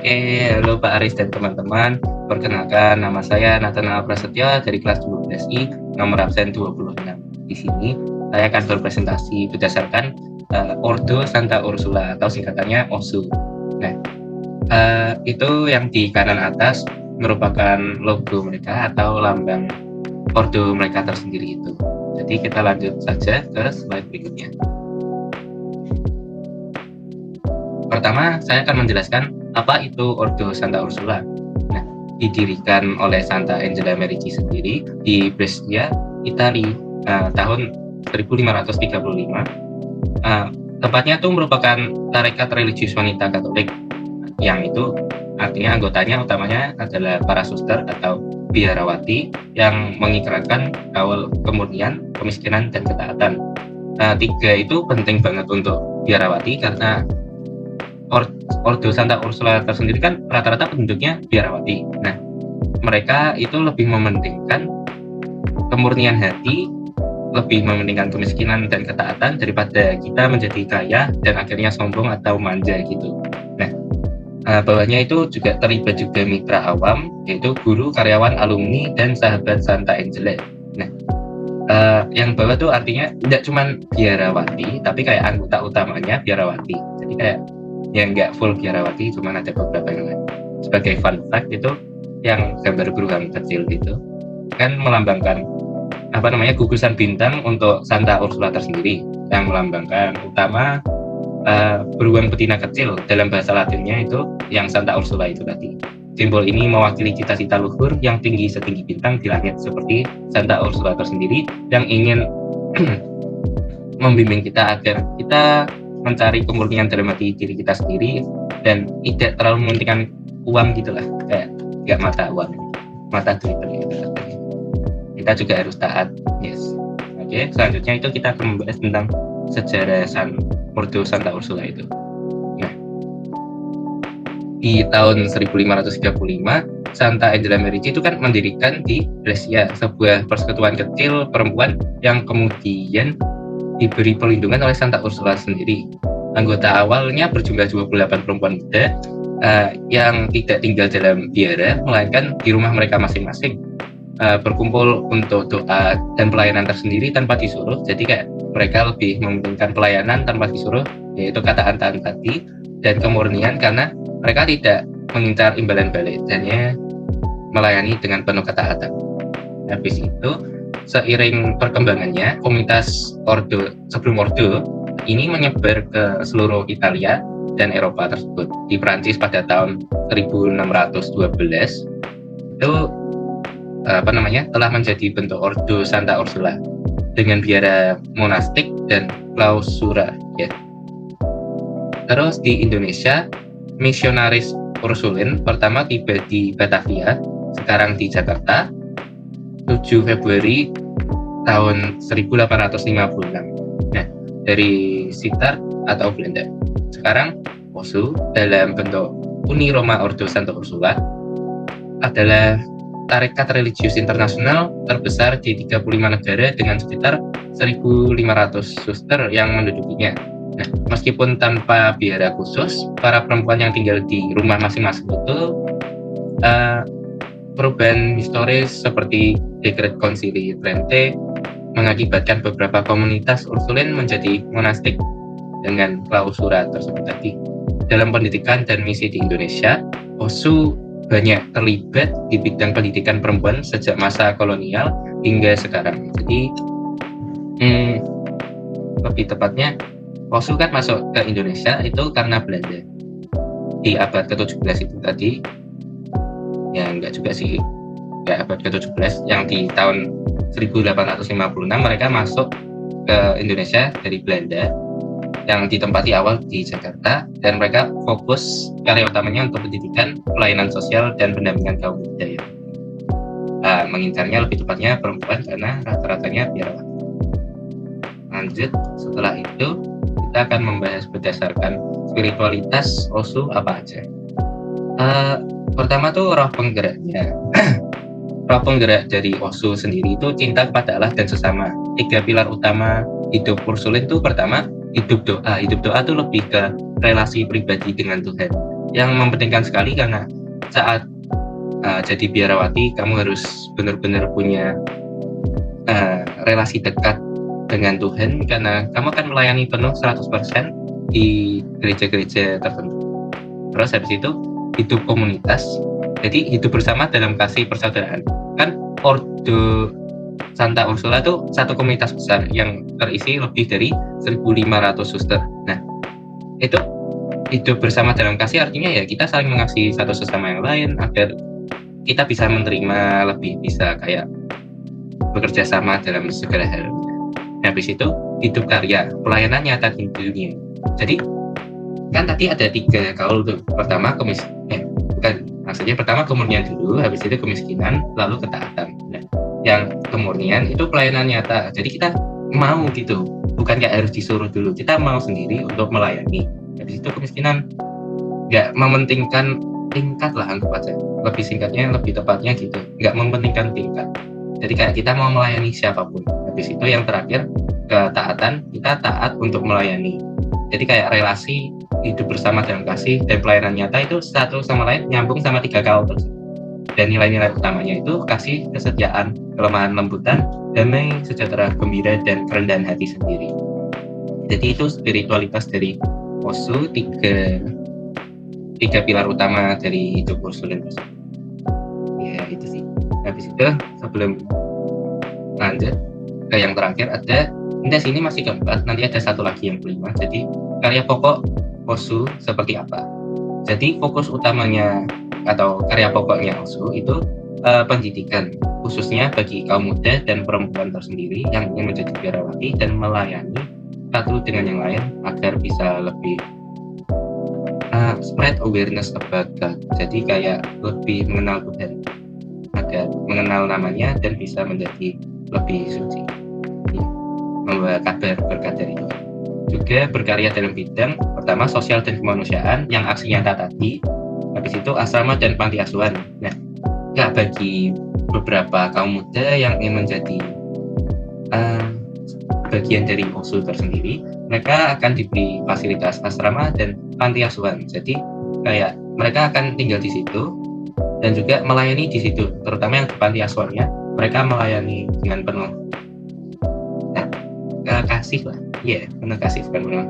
Halo Pak Aris dan teman-teman. Perkenalkan, nama saya Nathanael Prasetyo dari kelas 12I, nomor absen 26. Di sini saya akan berpresentasi berdasarkan Ordo Santa Ursula atau singkatannya OSU. Nah, itu yang di kanan atas merupakan logo mereka atau lambang Ordo mereka tersendiri itu. Jadi kita lanjut saja ke slide berikutnya. Pertama, saya akan menjelaskan apa itu Ordo Santa Ursula. Nah, didirikan oleh Santa Angela Merici sendiri di Brescia, Italia, tahun 1535. Tempatnya itu merupakan tarekat religius wanita Katolik, yang itu artinya anggotanya utamanya adalah para suster atau biarawati yang mengikrarkan awal kemurnian, kemiskinan, dan ketaatan. Tiga itu penting banget untuk biarawati karena Ordo Santa Ursula tersendiri kan rata-rata penduduknya biarawati. Nah, mereka itu lebih mementingkan kemurnian hati, lebih mementingkan kemiskinan dan ketaatan daripada kita menjadi kaya dan akhirnya sombong atau manja gitu. Nah, bawahnya itu juga terlibat juga mitra awam, yaitu guru, karyawan, alumni, dan sahabat Santa Angela. Nah, yang bawah tuh artinya tidak cuma biarawati, tapi kayak anggota utamanya biarawati. Jadi kayak yang nggak full biarawati, cuma ada beberapa yang lain. Sebagai fun fact itu, yang gambar beruang kecil itu kan melambangkan gugusan bintang untuk Santa Ursula tersendiri, yang melambangkan utama beruang betina kecil. Dalam bahasa Latinnya itu yang Santa Ursula itu tadi. Simbol ini mewakili cita-cita luhur yang tinggi setinggi bintang di langit, seperti Santa Ursula tersendiri yang ingin membimbing kita agar kita mencari kemurnian dalam hati diri kita sendiri dan tidak terlalu mementingkan uang gitulah, kayak nggak mata uang, mata duit gitu. Kita juga harus taat. Yes. Oke, selanjutnya itu kita akan membahas tentang sejarah Ordo Santa Ursula itu. Nah, di tahun 1535 Santa Angela Merici itu kan mendirikan di Brescia sebuah persekutuan kecil perempuan yang kemudian diberi perlindungan oleh Santa Ursula sendiri. Anggota awalnya berjumlah 28 perempuan muda yang tidak tinggal dalam biara, melainkan di rumah mereka masing-masing, berkumpul untuk doa dan pelayanan tersendiri tanpa disuruh. Jadi kayak mereka lebih mementingkan pelayanan tanpa disuruh, yaitu ketaatan tadi dan kemurnian, karena mereka tidak mengincar imbalan balik, hanya melayani dengan penuh ketaatan. Habis itu, seiring perkembangannya, komunitas Ordo sebelum Ordo ini menyebar ke seluruh Italia dan Eropa tersebut. Di Prancis pada tahun 1612 itu telah menjadi bentuk Ordo Santa Ursula dengan biara monastik dan klausura, ya. Terus di Indonesia, misionaris Ursulin pertama tiba di Batavia, sekarang di Jakarta, 7 Februari tahun 1856. Nah, dari Sitar atau Belanda. Sekarang OSU dalam bentuk Uni Roma Ordo Santa Ursula adalah tarekat religius internasional terbesar di 35 negara dengan sekitar 1.500 suster yang mendudukinya. Nah, meskipun tanpa biara khusus, para perempuan yang tinggal di rumah masing-masing itu perubahan historis seperti Dekret Konsili Trente mengakibatkan beberapa komunitas Ursulin menjadi monastik dengan klausura tersebut tadi. Dalam pendidikan dan misi di Indonesia, OSU banyak terlibat di bidang pendidikan perempuan sejak masa kolonial hingga sekarang. Jadi lebih tepatnya OSU kan masuk ke Indonesia itu karena Belanda di abad ke-17 itu tadi. Ya enggak juga sih, ya abad ke-17, yang di tahun 1856 mereka masuk ke Indonesia dari Belanda, yang ditempati awal di Jakarta, dan mereka fokus karya utamanya untuk pendidikan, pelayanan sosial, dan pendampingan kaum muda, ya. Mengincarnya lebih tepatnya perempuan karena rata-ratanya biarawati. Lanjut, setelah itu kita akan membahas berdasarkan spiritualitas OSU apa aja. Pertama tuh roh penggeraknya. Roh penggerak dari OSU sendiri itu cinta kepada Allah dan sesama. 3 pilar utama hidup Ursulin itu pertama hidup doa. Hidup doa tuh lebih ke relasi pribadi dengan Tuhan. yang mementingkan sekali, karena saat jadi biarawati kamu harus benar-benar punya relasi dekat dengan Tuhan, karena kamu akan melayani penuh 100% di gereja-gereja tertentu. Terus habis itu hidup komunitas, jadi hidup bersama dalam kasih persaudaraan. Kan Ordo Santa Ursula itu satu komunitas besar yang terisi lebih dari 1.500 suster. Nah, itu hidup bersama dalam kasih artinya ya kita saling mengasihi satu sesama yang lain agar kita bisa menerima lebih, bisa kayak bekerja sama dalam segala hal. Habis itu hidup karya, pelayanan nyata di dunia. Jadi kan tadi ada 3 kaul tuh. Pertama maksudnya pertama kemurnian dulu, habis itu kemiskinan, lalu ketaatan. Nah, yang kemurnian itu pelayanan nyata. Jadi kita mau gitu, bukan kayak harus disuruh dulu. Kita mau sendiri untuk melayani. Habis itu kemiskinan, nggak mementingkan tingkat lah, anggap aja. Lebih singkatnya, lebih tepatnya gitu. Nggak mementingkan tingkat. Jadi kayak kita mau melayani siapapun. Habis itu yang terakhir ketaatan, kita taat untuk melayani. Jadi kayak relasi hidup bersama dalam kasih dan pelayanan nyata itu satu sama lain nyambung sama 3 kaul tersebut. Dan nilai-nilai utamanya itu kasih, kesetiaan, kelemahan lembutan, damai, sejahtera, gembira, dan kerendahan hati sendiri. Jadi itu spiritualitas dari Osho, 3 pilar utama dari hidup Ursulen tersebut. Ya itu sih. Habis itu sebelum lanjut ke yang terakhir ada, sini masih keempat, nanti ada satu lagi yang kelima. Jadi karya pokok Osho seperti apa? Jadi fokus utamanya atau karya pokoknya Osho itu pendidikan, khususnya bagi kaum muda dan perempuan tersendiri yang ingin menjadi biarawati dan melayani satu dengan yang lain agar bisa lebih spread awareness about God. Jadi kayak lebih mengenal Tuhan, agar mengenal namanya dan bisa menjadi lebih suci, membawa kabar berkat dari Tuhan. Juga berkarya dalam bidang pertama sosial dan kemanusiaan yang aksi nyata tadi, habis itu asrama dan panti asuhan. Nah, bagi beberapa kaum muda yang ingin menjadi bagian dari Osho tersendiri, mereka akan diberi fasilitas asrama dan panti asuhan. Jadi kayak mereka akan tinggal di situ dan juga melayani di situ, terutama yang di panti asuhannya mereka melayani dengan penuh kasih lah, penuh kasih, bukan penuh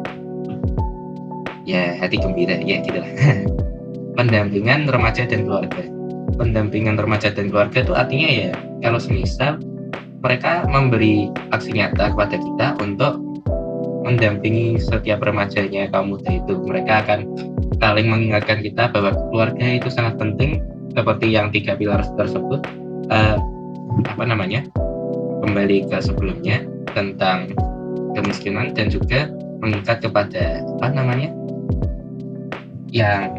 hati gembira, gitu lah. Pendampingan remaja dan keluarga. Pendampingan remaja dan keluarga itu artinya kalau semisal mereka memberi aksi nyata kepada kita untuk mendampingi setiap remajanya kaum muda itu. Mereka akan saling mengingatkan kita bahwa keluarga itu sangat penting, seperti yang 3 pilar tersebut. Kembali ke sebelumnya tentang kemiskinan dan juga mengikat kepada yang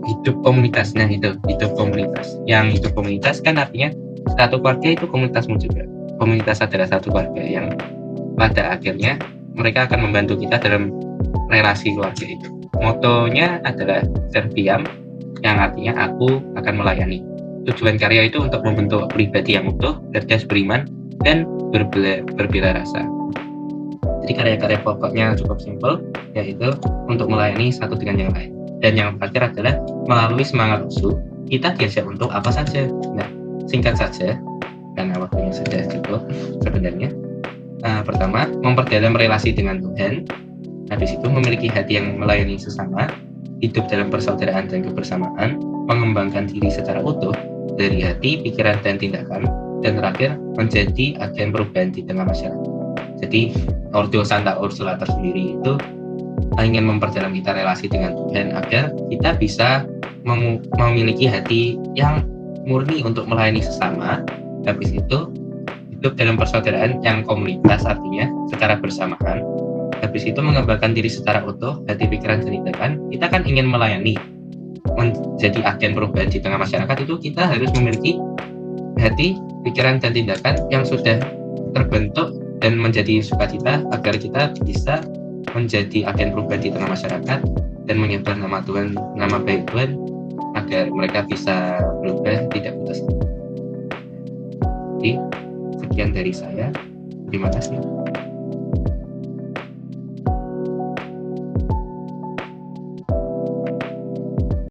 hidup komunitas. Nah, itu hidup komunitas. Yang hidup komunitas kan artinya satu keluarga itu komunitasmu juga. Komunitas adalah satu keluarga yang pada akhirnya mereka akan membantu kita dalam relasi keluarga itu. Motonya adalah Serviam, yang artinya aku akan melayani. Tujuan karya itu untuk membentuk pribadi yang utuh, cerdas, beriman, dan berbela rasa. Jadi karya-karya pokoknya cukup simpel, yaitu untuk melayani satu dengan yang lain. Dan yang terakhir adalah melalui semangat Osho, kita diajak untuk apa saja. Nah, singkat saja, karena waktunya sudah cukup sebenarnya. Pertama, memperdalam relasi dengan Tuhan. Habis itu memiliki hati yang melayani sesama, hidup dalam persaudaraan dan kebersamaan, mengembangkan diri secara utuh dari hati, pikiran, dan tindakan. Dan terakhir, menjadi agen perubahan di tengah masyarakat. Jadi Ordo Santa Ursula tersendiri itu ingin memperdalam kita relasi dengan Tuhan agar kita bisa memiliki hati yang murni untuk melayani sesama. Habis itu hidup dalam persaudaraan yang komunitas, artinya secara bersamaan. Habis itu mengembangkan diri secara utuh, hati, pikiran, dan tindakan. Kita kan ingin melayani, menjadi agen perubahan di tengah masyarakat, itu kita harus memiliki hati, pikiran, dan tindakan yang sudah terbentuk dan menjadi sukacita agar kita bisa menjadi agen perubahan di tengah masyarakat dan menyebar nama Tuhan, nama baik Tuhan, agar mereka bisa berubah, tidak putus. Jadi sekian dari saya, terima kasih.